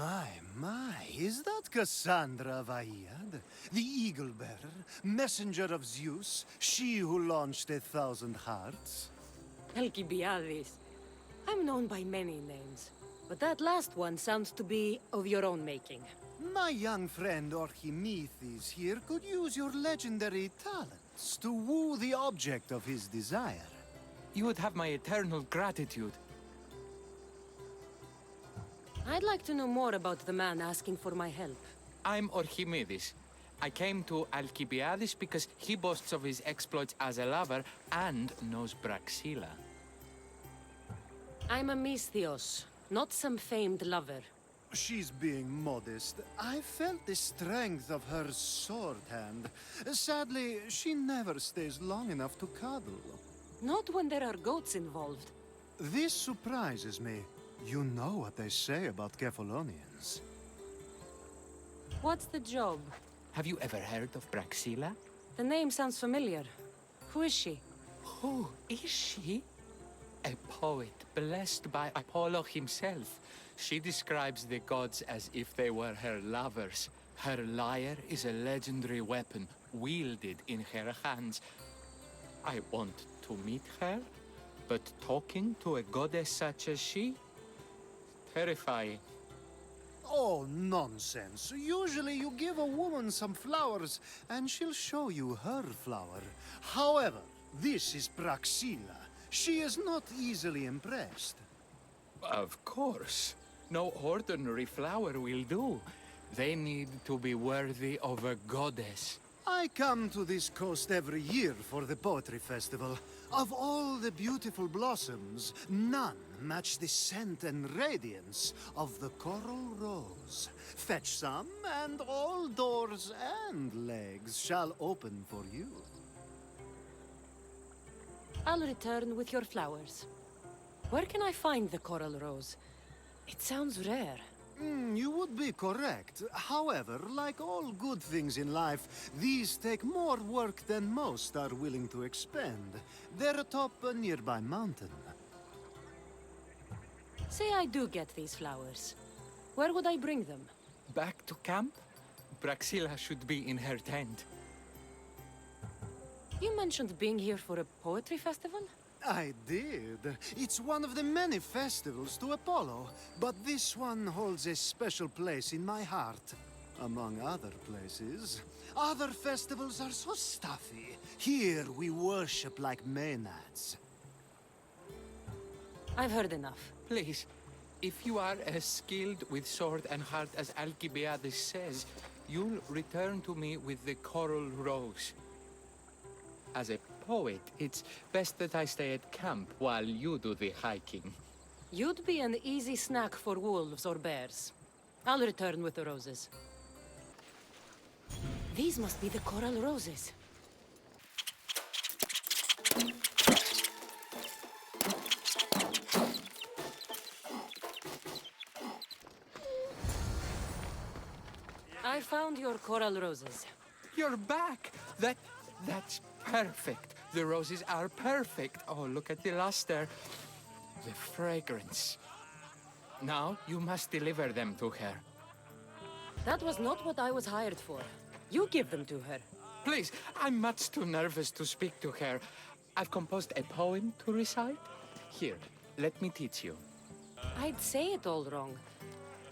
My, is that Kassandra Vaiad, the Eagle-Bearer, messenger of Zeus, she who launched 1,000 hearts? Alcibiades. I'm known by many names, but that last one sounds to be of your own making. My young friend Archimedes here could use your legendary talents to woo the object of his desire. You would have my eternal gratitude. I'd like to know more about the man asking for my help. I'm Archimedes. I came to Alcibiades because he boasts of his exploits as a lover and knows Praxilla. I'm a Misthios, not some famed lover. She's being modest. I felt the strength of her sword hand. Sadly, she never stays long enough to cuddle. Not when there are goats involved. This surprises me. You know what they say about Kephalonians. What's the job? Have you ever heard of Praxilla? The name sounds familiar. Who is she? Who is she? A poet blessed by Apollo himself. She describes the gods as if they were her lovers. Her lyre is a legendary weapon wielded in her hands. I want to meet her, but talking to a goddess such as she? Terrifying. Oh, nonsense. Usually you give a woman some flowers, and she'll show you her flower. However, this is Praxilla. She is not easily impressed. Of course. No ordinary flower will do. They need to be worthy of a goddess. I come to this coast every year for the poetry festival. Of all the beautiful blossoms, none match the scent and radiance of the coral rose. Fetch some, and all doors and legs shall open for you. I'll return with your flowers. Where can I find the coral rose? It sounds rare. You would be correct. However, like all good things in life, these take more work than most are willing to expend. They're atop a nearby mountain. Say I do get these flowers. Where would I bring them? Back to camp? Praxilla should be in her tent. You mentioned being here for a poetry festival? I did. It's one of the many festivals to Apollo, but this one holds a special place in my heart. Among other places. Other festivals are so stuffy. Here we worship like Maenads. I've heard enough. Please, if you are as skilled with sword and heart as Alcibiades says, you'll return to me with the coral rose. As a poet, it's best that I stay at camp while you do the hiking. You'd be an easy snack for wolves or bears. I'll return with the roses. These must be the coral roses. I found your coral roses. You're back! That's perfect. The roses are perfect. Oh, look at the luster. The fragrance. Now, you must deliver them to her. That was not what I was hired for. You give them to her. Please, I'm much too nervous to speak to her. I've composed a poem to recite. Here, let me teach you. I'd say it all wrong.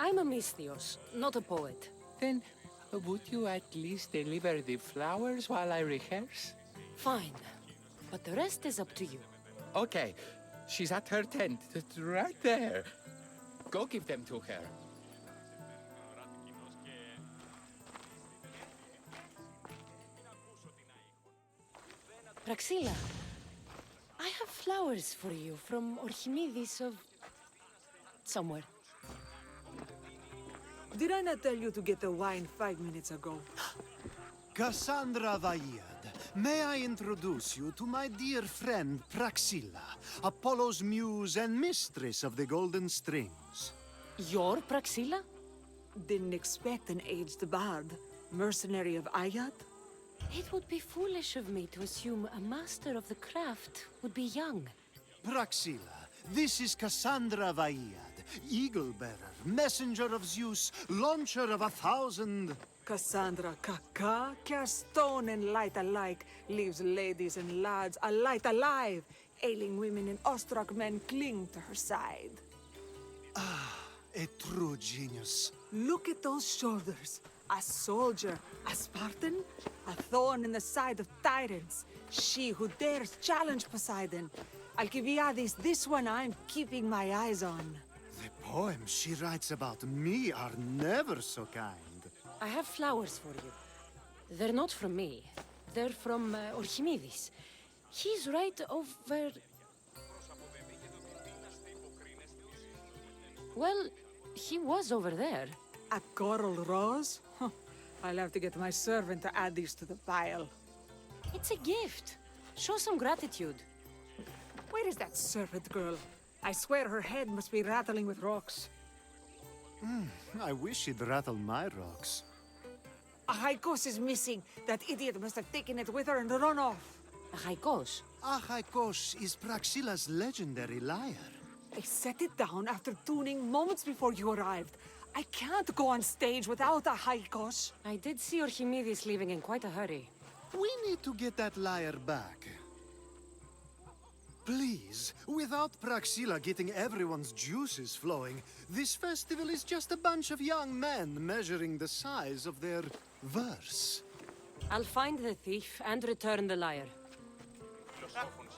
I'm a Misthios, not a poet. Then, would you at least deliver the flowers while I rehearse? Fine. But the rest is up to you. Okay. She's at her tent. It's right there. Go give them to her. Praxilla, I have flowers for you from Archimedes of... somewhere. Did I not tell you to get the wine 5 minutes ago? Kassandra Vaiad, may I introduce you to my dear friend Praxilla, Apollo's muse and mistress of the golden strings. You're Praxilla? Didn't expect an aged bard. Mercenary of Ayat? It would be foolish of me to assume a master of the craft would be young. Praxilla, this is Kassandra Vaiad, eagle-bearer, messenger of Zeus, launcher of 1,000... Kassandra, Kaka, cast stone and light alike, leaves ladies and lads alight alive. Ailing women and awestruck men cling to her side. A true genius. Look at those shoulders. A soldier, a Spartan, a thorn in the side of tyrants. She who dares challenge Poseidon. Alcibiades, this one I'm keeping my eyes on. The poems she writes about me are never so kind. I have flowers for you. They're not from me. They're from Archimedes. He's right over... Well, he was over there. A coral rose? Huh. I'll have to get my servant to add these to the pile. It's a gift. Show some gratitude. Where is that servant girl? I swear her head must be rattling with rocks. I wish she'd rattle my rocks. A Haikos is missing. That idiot must have taken it with her and run off. Haikos. Achaikos is Praxilla's legendary lyre. I set it down after tuning moments before you arrived. I can't go on stage without a Haikos. I did see Archimedes leaving in quite a hurry. We need to get that lyre back. Please, without Praxilla getting everyone's juices flowing, this festival is just a bunch of young men measuring the size of their verse. I'll find the thief and return the lyre.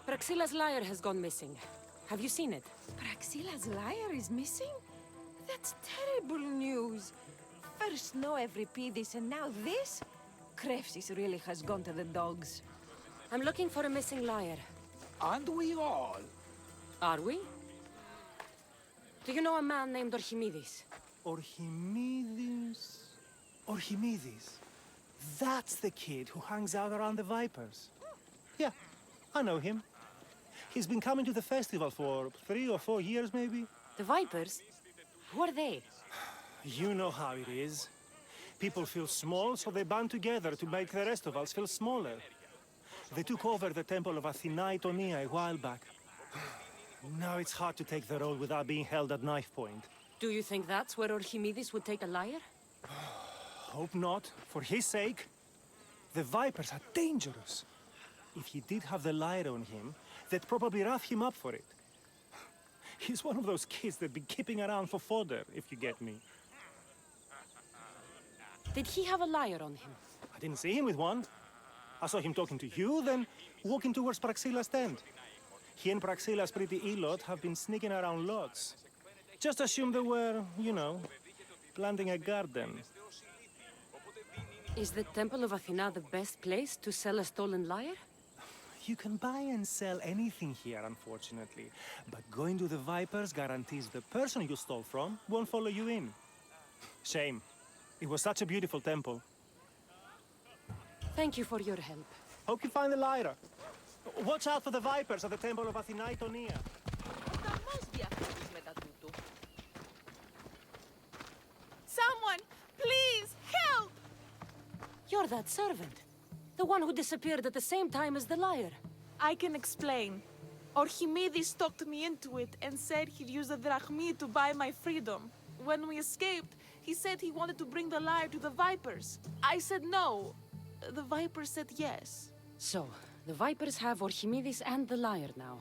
Praxilla's lyre has gone missing. Have you seen it? Praxilla's lyre is missing? That's terrible news. First no Euripides and now this? Krefsis really has gone to the dogs. I'm looking for a missing lyre. And we all. Are we? Do you know a man named Archimedes? Archimedes. Archimedes. That's the kid who hangs out around the Vipers. Yeah, I know him. He's been coming to the festival for 3 or 4 years, maybe. The Vipers? Who are they? You know how it is. People feel small, so they band together to make the rest of us feel smaller. They took over the temple of Athena Itonia a while back. Now it's hard to take the road without being held at knife point. Do you think that's where Archimedes would take a lyre? Hope not, for his sake. The Vipers are dangerous. If he did have the lyre on him, they'd probably rough him up for it. He's one of those kids that'd be keeping around for fodder, if you get me. Did he have a lyre on him? I didn't see him with one. I saw him talking to you, then walking towards Praxilla's tent. He and Praxilla's pretty Elot have been sneaking around lots. Just assume they were, you know, planting a garden. Is the Temple of Athena the best place to sell a stolen lyre? You can buy and sell anything here, unfortunately. But going to the Vipers guarantees the person you stole from won't follow you in. Shame. It was such a beautiful temple. Thank you for your help. Hope you find the lyre. Watch out for the Vipers at the temple of Athena Itonia. Someone, please, help! You're that servant. The one who disappeared at the same time as the lyre. I can explain. Archimedes talked me into it and said he'd use a drachmi to buy my freedom. When we escaped, he said he wanted to bring the lyre to the Vipers. I said no. The Vipers said yes. So, the Vipers have Archimedes and the lyre now.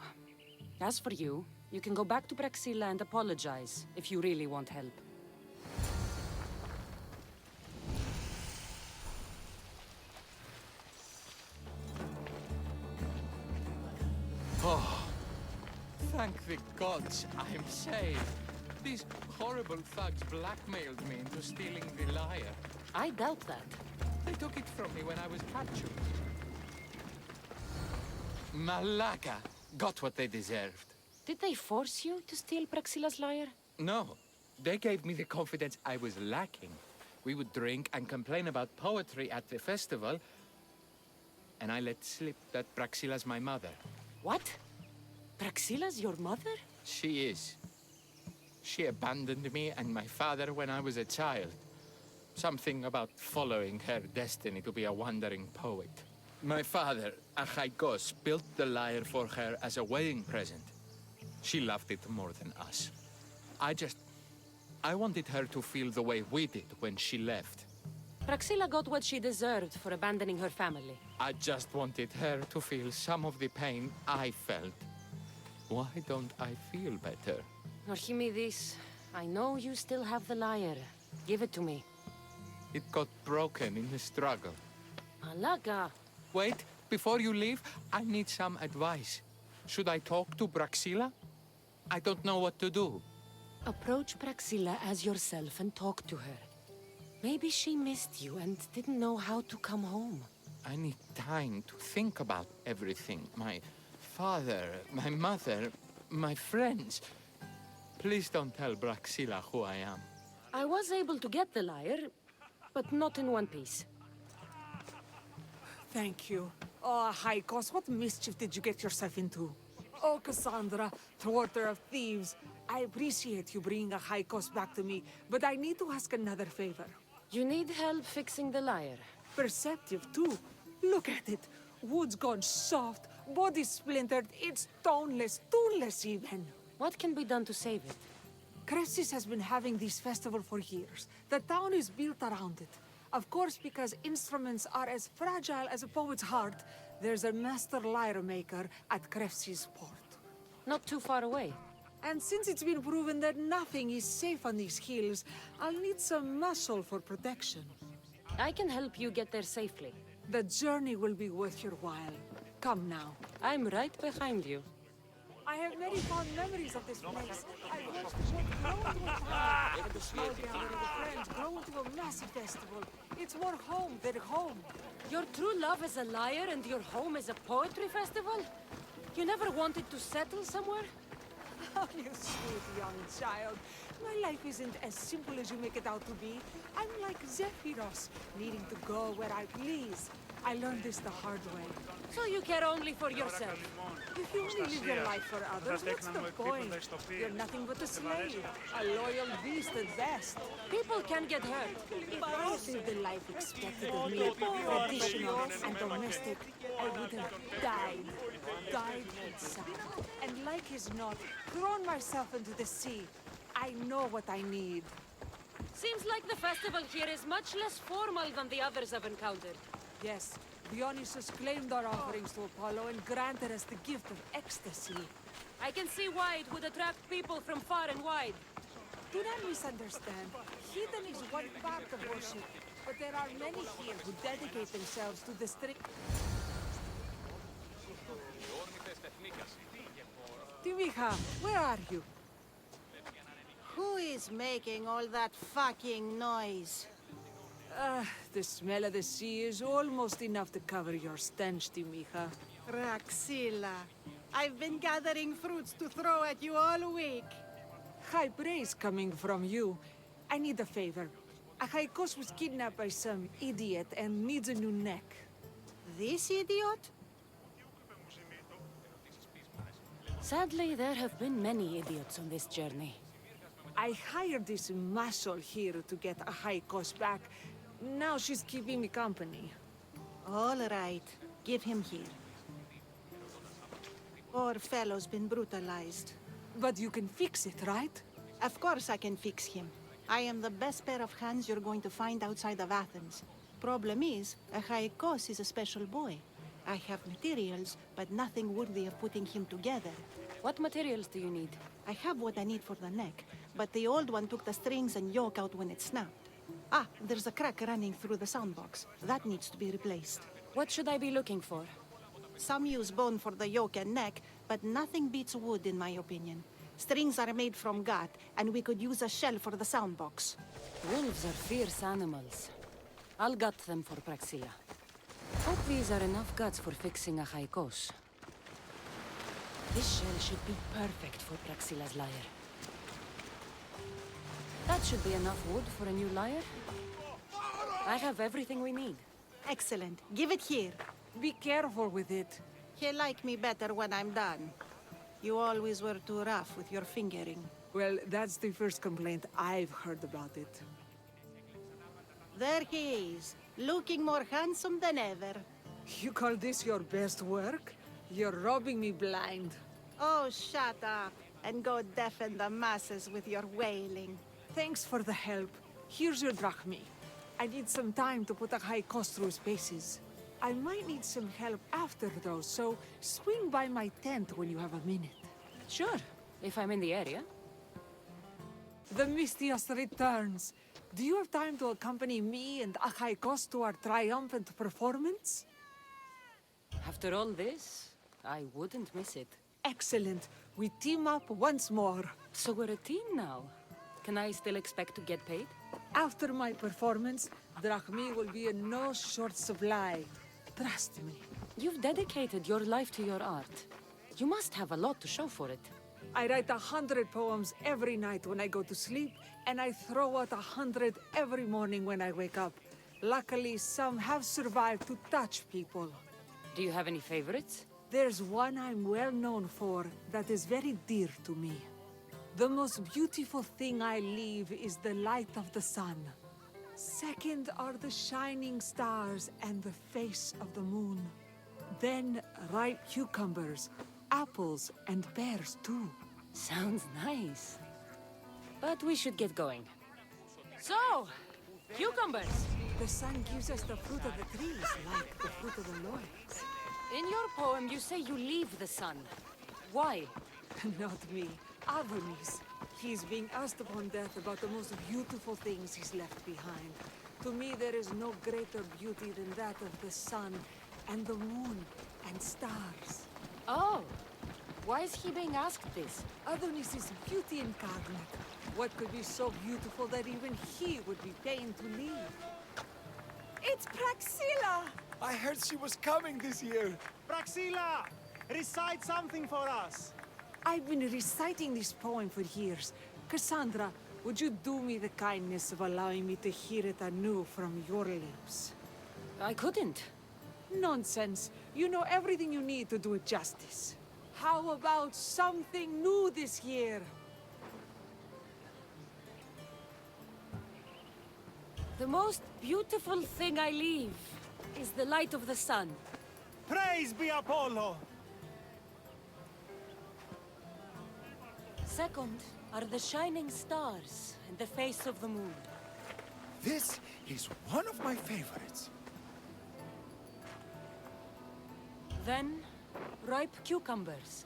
As for you, you can go back to Praxilla and apologize if you really want help. Oh, thank the gods I'm saved. These horrible thugs blackmailed me into stealing the lyre. I doubt that. They took it from me when I was captured. Malaka got what they deserved. Did they force you to steal Praxilla's lyre? No, they gave me the confidence I was lacking. We would drink and complain about poetry at the festival, and I let slip that Praxilla's my mother. What? Praxilla's your mother? She is. She abandoned me and my father when I was a child. Something about following her destiny to be a wandering poet. My father, Achaikos, built the lyre for her as a wedding present. She loved it more than us. I wanted her to feel the way we did when she left. Praxilla got what she deserved for abandoning her family. I just wanted her to feel some of the pain I felt. Why don't I feel better? Archimedes, I know you still have the lyre. Give it to me. It got broken in the struggle. Alaga. Wait, before you leave, I need some advice. Should I talk to Praxilla? I don't know what to do. Approach Praxilla as yourself and talk to her. Maybe she missed you and didn't know how to come home. I need time to think about everything. My father, my mother, my friends. Please don't tell Praxilla who I am. I was able to get the lyre, but not in one piece. Thank you. Oh, Haikos, what mischief did you get yourself into? Oh, Kassandra, thwarter of thieves. I appreciate you bringing a Haikos back to me, but I need to ask another favor. You need help fixing the lyre. Perceptive, too. Look at it. Wood's gone soft, body splintered, it's toneless, tuneless even. What can be done to save it? Krefsis has been having this festival for years. The town is built around it. Of course, because instruments are as fragile as a poet's heart, there's a master lyre maker at Krefsis port. Not too far away. And since it's been proven that nothing is safe on these hills, I'll need some muscle for protection. I can help you get there safely. The journey will be worth your while. Come now. I'm right behind you. I have many fond memories of this place. I watched the wood grow into a town, and the small gathering of friends grow into a massive festival. It's more home than home. Your true love is a lyre and your home is a poetry festival? You never wanted to settle somewhere? Oh, you sweet young child. My life isn't as simple as you make it out to be. I'm like Zephyros, needing to go where I please. I learned this the hard way. So you care only for yourself? If you only live your life for others, what's the point? You're nothing but a slave, a loyal beast at best. People can get hurt. If I had lived the life expected of me, traditional and domestic, I would have died inside. And like as not, thrown myself into the sea. I know what I need. Seems like the festival here is much less formal than the others I've encountered. Yes, Dionysus claimed our offerings to Apollo and granted us the gift of ecstasy. I can see why it would attract people from far and wide. Do not misunderstand. Heathen is one part of worship, but there are many here who dedicate themselves to the strict... Timiha, where are you? Who is making all that fucking noise? The smell of the sea is almost enough to cover your stench, Timiha. Praxilla, I've been gathering fruits to throw at you all week. High praise coming from you. I need a favor. Achaikos was kidnapped by some idiot and needs a new neck. This idiot? Sadly, there have been many idiots on this journey. I hired this muscle here to get Achaikos back. Now she's keeping me company. All right, give him here. Poor fellow's been brutalized. But you can fix it, right? Of course I can fix him. I am the best pair of hands you're going to find outside of Athens. Problem is, Achaikos is a special boy. I have materials, but nothing worthy of putting him together. What materials do you need? I have what I need for the neck, but the old one took the strings and yoke out when it snapped. Ah, there's a crack running through the soundbox. That needs to be replaced. What should I be looking for? Some use bone for the yoke and neck, but nothing beats wood in my opinion. Strings are made from gut, and we could use a shell for the soundbox. Wolves are fierce animals. I'll gut them for Praxilla. Hope these are enough guts for fixing Achaikos. This shell should be perfect for Praxilla's lyre. That should be enough wood for a new lyre. I have everything we need. Excellent. Give it here. Be careful with it. He'll like me better when I'm done. You always were too rough with your fingering. Well, that's the first complaint I've heard about it. There he is, looking more handsome than ever. You call this your best work? You're robbing me blind. Oh, shut up. and go deafen the masses with your wailing. Thanks for the help. Here's your drachmi. I need some time to put a high cost through spaces. I might need some help after though, so swing by my tent when you have a minute. Sure, if I'm in the area. The Mistias returns. Do you have time to accompany me and Achaikos to our triumphant performance? After all this, I wouldn't miss it. Excellent. We team up once more. So we're a team now. Can I still expect to get paid? After my performance, drachmi will be in no short supply. Trust me. You've dedicated your life to your art. You must have a lot to show for it. I write 100 poems every night when I go to sleep, and I throw out 100 every morning when I wake up. Luckily, some have survived to touch people. Do you have any favorites? There's one I'm well known for that is very dear to me. The most beautiful thing I leave is the light of the sun. Second are the shining stars and the face of the moon. Then ripe cucumbers, apples, and pears too. Sounds nice. But we should get going. So, cucumbers! The sun gives us the fruit of the trees, like the fruit of the loins. In your poem, you say you leave the sun. Why? Not me. Adonis. He's being asked upon death about the most beautiful things he's left behind. To me, there is no greater beauty than that of the sun, and the moon, and stars. Oh! Why is he being asked this? Adonis is beauty incarnate. What could be so beautiful that even he would be pained to leave? It's Praxilla! I heard she was coming this year. Praxilla! Recite something for us! I've been reciting this poem for years. Kassandra, would you do me the kindness of allowing me to hear it anew from your lips? I couldn't. Nonsense. You know everything you need to do it justice. How about something new this year? The most beautiful thing I leave is the light of the sun. Praise be Apollo! Second are the shining stars and the face of the moon. This is one of my favorites. Then, ripe cucumbers,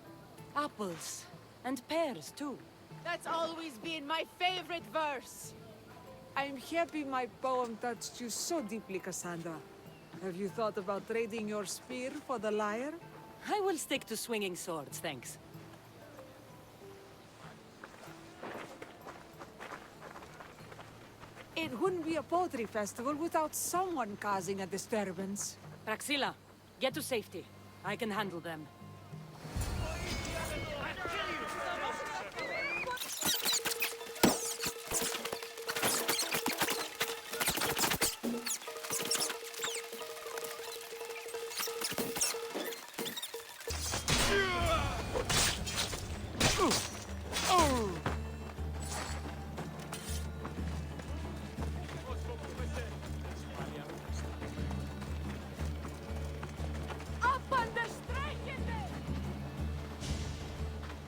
apples, and pears too. That's always been my favorite verse. I'm happy my poem touched you so deeply, Kassandra. Have you thought about trading your spear for the lyre? I will stick to swinging swords, thanks. It wouldn't be a poetry festival without someone causing a disturbance. Praxilla, get to safety. I can handle them.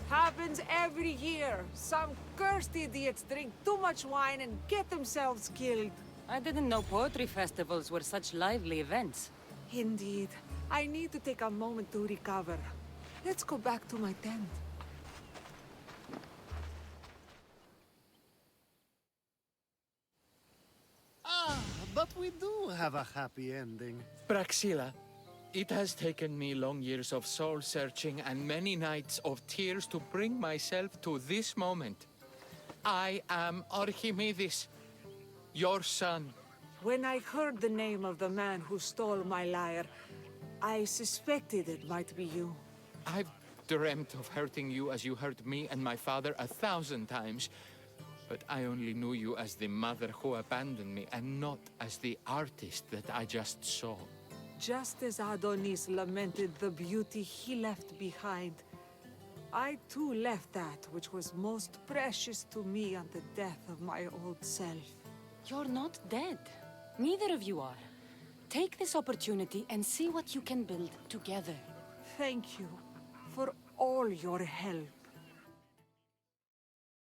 Happens every year. Some cursed idiots drink too much wine and get themselves killed. I didn't know poetry festivals were such lively events. Indeed. I need to take a moment to recover. Let's go back to my tent. Ah, but we do have a happy ending. Praxilla, it has taken me long years of soul-searching and many nights of tears to bring myself to this moment. I am Archimedes, your son. When I heard the name of the man who stole my lyre, I suspected it might be you. I've dreamt of hurting you as you hurt me and my father 1,000 times. But I only knew you as the mother who abandoned me and not as the artist that I just saw. Just as Adonis lamented the beauty he left behind, I too left that which was most precious to me on the death of my old self. You're not dead. Neither of you are. Take this opportunity and see what you can build together. Thank you for all your help.